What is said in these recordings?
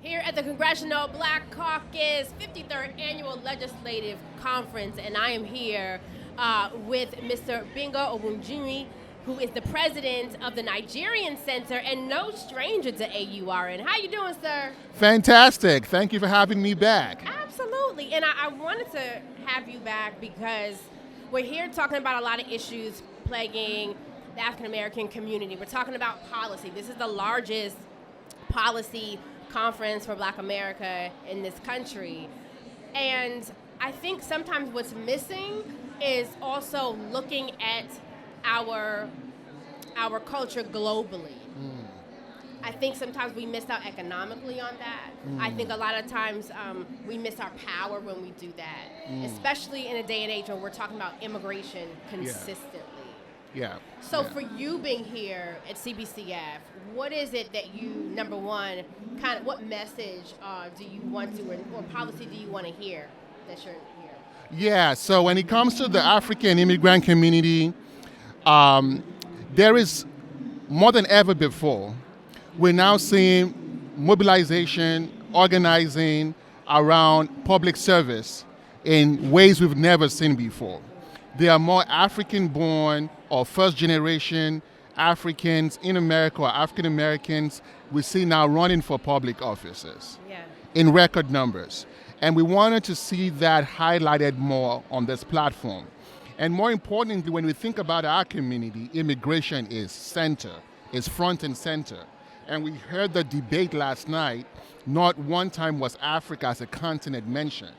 here at the Congressional Black Caucus 53rd Annual Legislative Conference, and I am here with Mr. Gbenga Ogunjimi, who is the president of the Nigerian Center and no stranger to AURN. How you doing, sir? Fantastic. Thank you for having me back. Absolutely. And I wanted to have you back because we're here talking about a lot of issues plaguing the African American community. We're talking about policy. This is the largest policy conference for Black America in this country. And I think sometimes what's missing is also looking at our culture globally. I think sometimes we miss out economically on that. I think a lot of times we miss our power when we do that, especially in a day and age when we're talking about immigration consistently. So for you being here at CBCF, what is it that you, number one, kind of what message do you want to, or policy do you want to hear that you're here? Yeah, so when it comes to the African immigrant community, there is more than ever before. We're now seeing mobilization, organizing around public service in ways we've never seen before. There are more African-born or first-generation Africans in America or African Americans we see now running for public offices in record numbers. And we wanted to see that highlighted more on this platform. And more importantly, when we think about our community, immigration is front and center. And we heard the debate last night, not one time was Africa as a continent mentioned.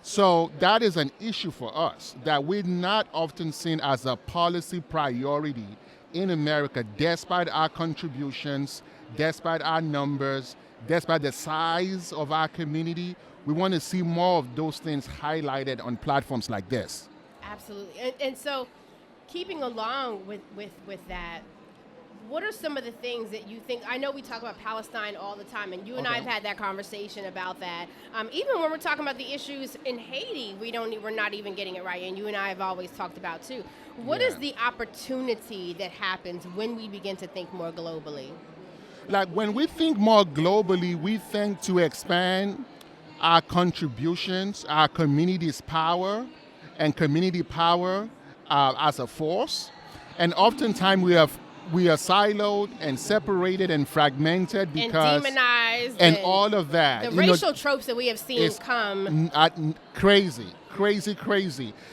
So that is an issue for us that we're not often seen as a policy priority in America, despite our contributions, despite our numbers, despite the size of our community. We want to see more of those things highlighted on platforms like this. Absolutely. And so keeping along with that, what are some of the things that you think, I know we talk about Palestine all the time, and you and I have had that conversation about that. Even when we're talking about the issues in Haiti, we're not even getting it right, and you and I have always talked about too. What is the opportunity that happens when we begin to think more globally? Like when we think more globally, we think to expand our contributions, our community's power, and community power as a force. And oftentimes we are siloed and separated and fragmented because and demonized and all of that. The racial tropes that we have seen come crazy.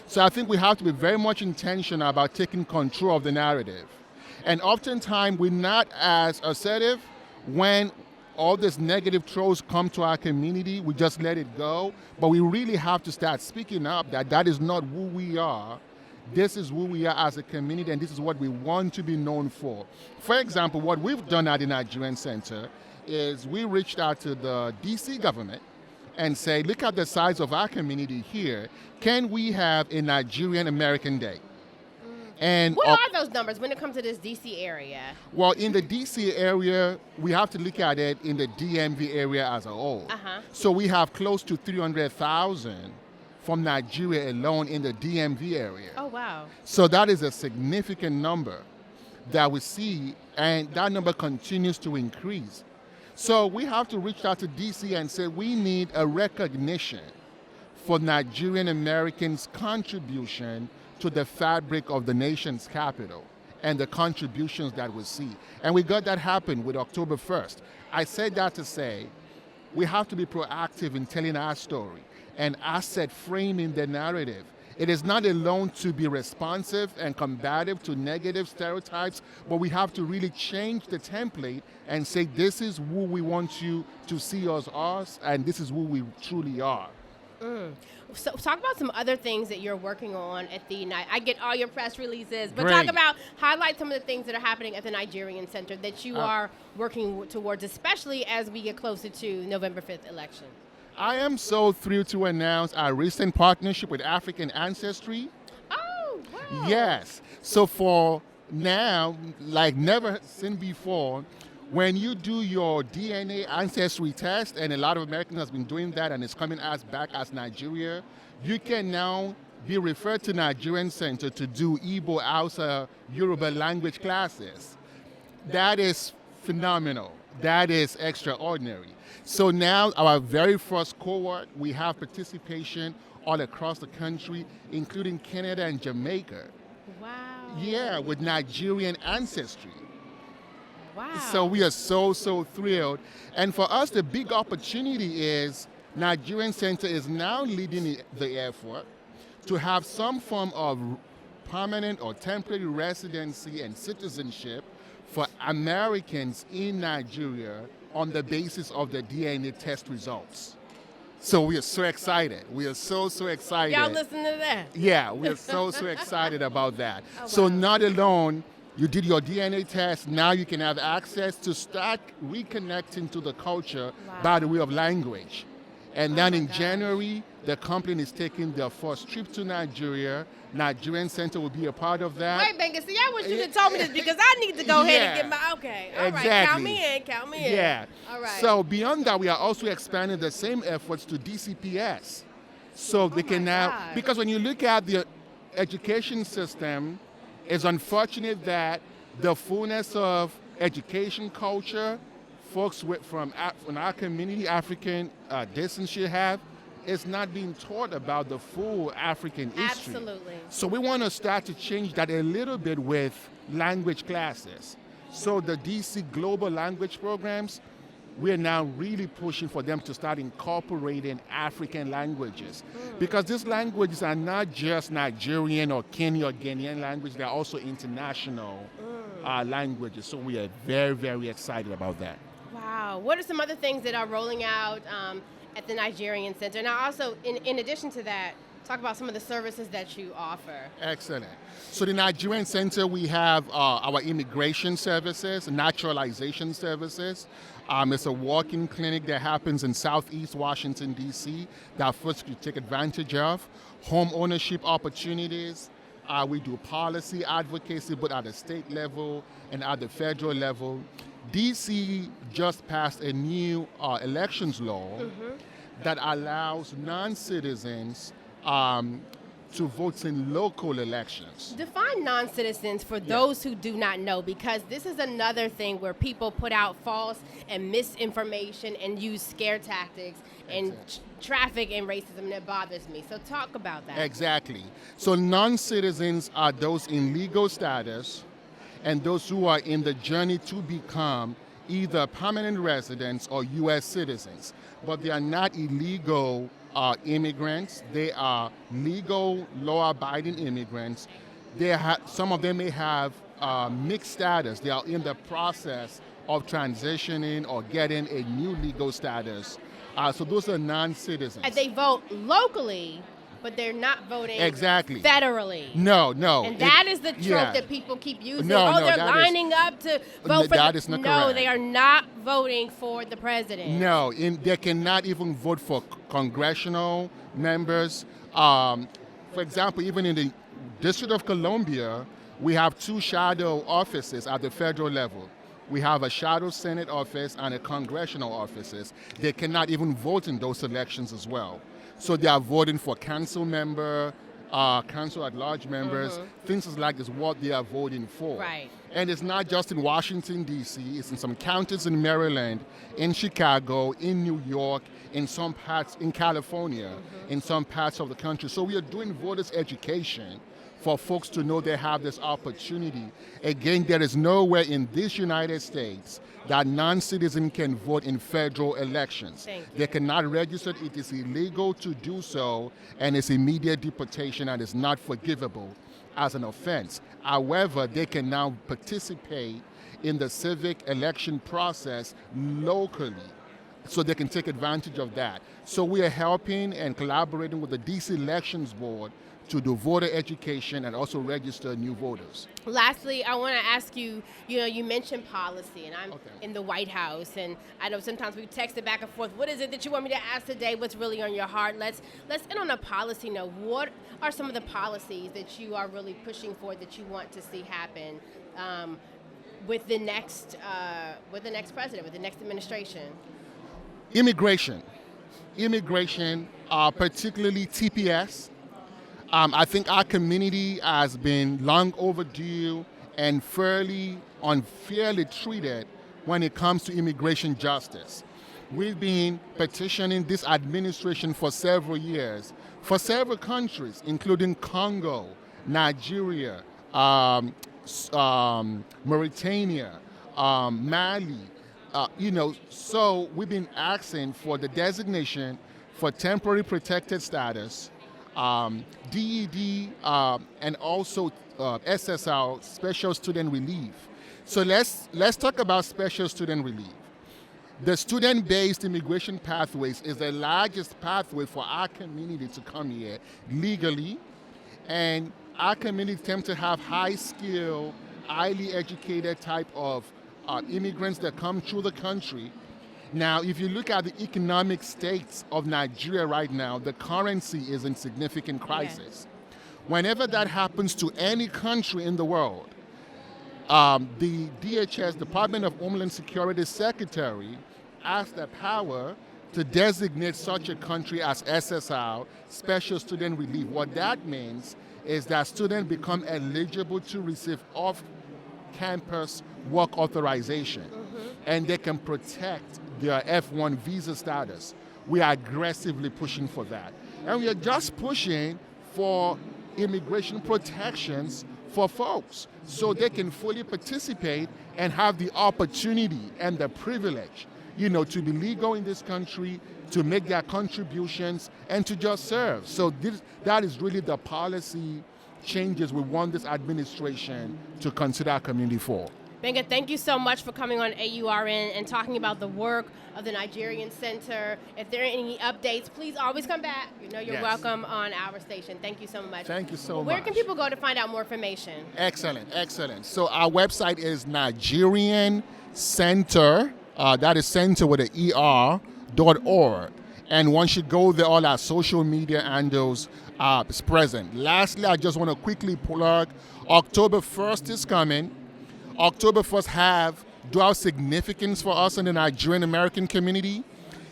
So I think we have to be very much intentional about taking control of the narrative. And oftentimes we're not as assertive when all these negative tropes come to our community. We just let it go. But we really have to start speaking up that is not who we are. This is who we are as a community, and this is what we want to be known for. For example, what we've done at the Nigerian Center is we reached out to the DC government and said, look at the size of our community here. Can we have a Nigerian American Day? And what are those numbers when it comes to this DC area? Well, in the DC area, we have to look at it in the DMV area as a whole. So we have close to 300,000 from Nigeria alone in the DMV area. Oh, wow. So that is a significant number that we see, and that number continues to increase. So we have to reach out to DC and say we need a recognition for Nigerian Americans' contribution to the fabric of the nation's capital and the contributions that we see. And we got that happen with October 1st. I said that to say we have to be proactive in telling our story and asset framing the narrative. It is not alone to be responsive and combative to negative stereotypes, but we have to really change the template and say this is who we want you to see us as, and this is who we truly are. So talk about some other things that you're working on at the I get all your press releases, but Great. highlight some of the things that are happening at the Nigerian Center that you are working towards, especially as we get closer to November 5th election. I am so thrilled to announce our recent partnership with African Ancestry. Oh, wow. Yes. So for now, like never seen before, when you do your DNA ancestry test, and a lot of Americans have been doing that and it's coming back as Nigeria, you can now be referred to Nigerian Center to do Igbo, Hausa, Yoruba language classes. That is phenomenal. That is extraordinary. So now our very first cohort, we have participation all across the country, including Canada and Jamaica. Wow. Yeah, with Nigerian Ancestry. Wow. So we are so thrilled. And for us, the big opportunity is Nigerian Center is now leading the effort to have some form of permanent or temporary residency and citizenship for Americans in Nigeria on the basis of the DNA test results. So we are so excited. We are so excited. Y'all listen to that? Yeah, we are so excited about that. Oh, So wow. not alone, you did your DNA test, now you can have access to start reconnecting to the culture by the way of language. And then in January, the company is taking their first trip to Nigeria. Nigerian Center will be a part of that. Wait, Gbenga, see, I wish you'd have told me this because I need to go ahead and get my, okay. All right, count me in. Yeah. All right. So beyond that, we are also expanding the same efforts to DCPS. So they can now, God. because when you look at the education system, it's unfortunate that the fullness of education culture folks from our community, African descent should have, is not being taught about the full African history. Absolutely. So we want to start to change that a little bit with language classes. So the DC Global Language Programs, we're now really pushing for them to start incorporating African languages. Because these languages are not just Nigerian or Kenyan or Ghanaian language, they're also international languages. So we are very excited about that. Wow. What are some other things that are rolling out at the Nigerian Center? Now also, in addition to that, talk about some of the services that you offer. Excellent. So the Nigerian Center, we have our immigration services, naturalization services. It's a walk-in clinic that happens in Southeast Washington, D.C. that folks could take advantage of. Home ownership opportunities. We do policy advocacy, both at the state level and at the federal level. D.C. just passed a new elections law that allows non-citizens to vote in local elections. Define non-citizens for those who do not know, because this is another thing where people put out false and misinformation and use scare tactics and traffic and racism that bothers me. So talk about that. Exactly. So non-citizens are those in legal status and those who are in the journey to become either permanent residents or U.S. citizens. But they are not illegal immigrants. They are legal, law-abiding immigrants. Some of them may have mixed status. They are in the process of transitioning or getting a new legal status. So those are non-citizens. And they vote locally, but they're not voting federally. No. And that is the trope that people keep using. They're lining up to vote for that is not correct. they are not voting for the president. No, they cannot even vote for congressional members. For example, even in the District of Columbia, we have 2 shadow offices at the federal level. We have a shadow Senate office and a congressional offices. They cannot even vote in those elections as well. So they are voting for council member, council at large members, things like is what they are voting for. Right. And it's not just in Washington, D.C., it's in some counties in Maryland, in Chicago, in New York, in some parts in California, in some parts of the country. So we are doing voters education for folks to know they have this opportunity. Again, there is nowhere in this United States that non-citizens can vote in federal elections. They cannot register. It is illegal to do so, and it's immediate deportation and is not forgivable as an offense. However, they can now participate in the civic election process locally, so they can take advantage of that. So we are helping and collaborating with the DC Elections Board to do voter education and also register new voters. Lastly, I want to ask you, you mentioned policy, and I'm in the White House, and I know sometimes we text it back and forth. What is it that you want me to ask today? What's really on your heart? Let's end on a policy note. What are some of the policies that you are really pushing for that you want to see happen with the next president, with the next administration? Immigration, particularly TPS. I think our community has been long overdue and unfairly treated when it comes to immigration justice. We've been petitioning this administration for several years, for several countries, including Congo, Nigeria, Mauritania, Mali. So we've been asking for the designation for temporary protected status, DED, and also SSR, Special Student Relief. So let's talk about Special Student Relief. The student-based immigration pathways is the largest pathway for our community to come here legally, and our community tends to have high-skilled, highly educated type of immigrants that come through the country. Now, if you look at the economic states of Nigeria right now, the currency is in significant crisis. Whenever that happens to any country in the world, the DHS, Department of Homeland Security Secretary, has the power to designate such a country as SSR, Special Student Relief. What that means is that students become eligible to receive off-campus work authorization, and they can protect their F1 visa status. We are aggressively pushing for that. And we are just pushing for immigration protections for folks so they can fully participate and have the opportunity and the privilege, to be legal in this country, to make their contributions, and to just serve. So that is really the policy changes we want this administration to consider our community for. Gbenga, thank you so much for coming on AURN and talking about the work of the Nigerian Center. If there are any updates, please always come back. You're welcome on our station. Thank you so much. Thank you so much. Where can people go to find out more information? Excellent. So our website is Nigerian Center, that is center with an ER.org. And once you go there, all our social media handles is present. Lastly, I just want to quickly plug, October 1st is coming. October 1st have dual significance for us in the Nigerian American community.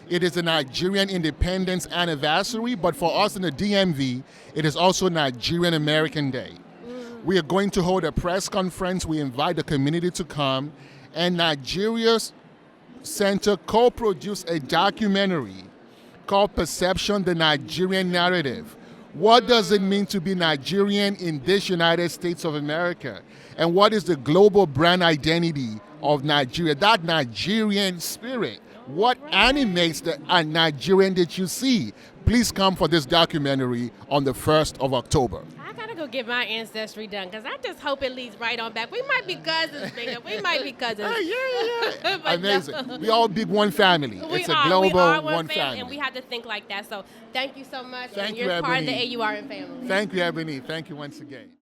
It is the Nigerian Independence Anniversary, but for us in the DMV, it is also Nigerian American Day. We are going to hold a press conference. We invite the community to come, and Nigeria's Center co-produced a documentary called Perception, the Nigerian Narrative. What does it mean to be Nigerian in this United States of America? And what is the global brand identity of Nigeria? That Nigerian spirit. What animates the Nigerian that you see? Please come for this documentary on the 1st of October. I gotta go get my ancestry done because I just hope it leads right on back. We might be cousins, Gbenga. We might be cousins. Yeah. Amazing. We all big one family. It's a global one family. And we have to think like that. So thank you so much. Thank and you, you're part of Ebony. the AURN family. Thank you, Ebony. Thank you once again.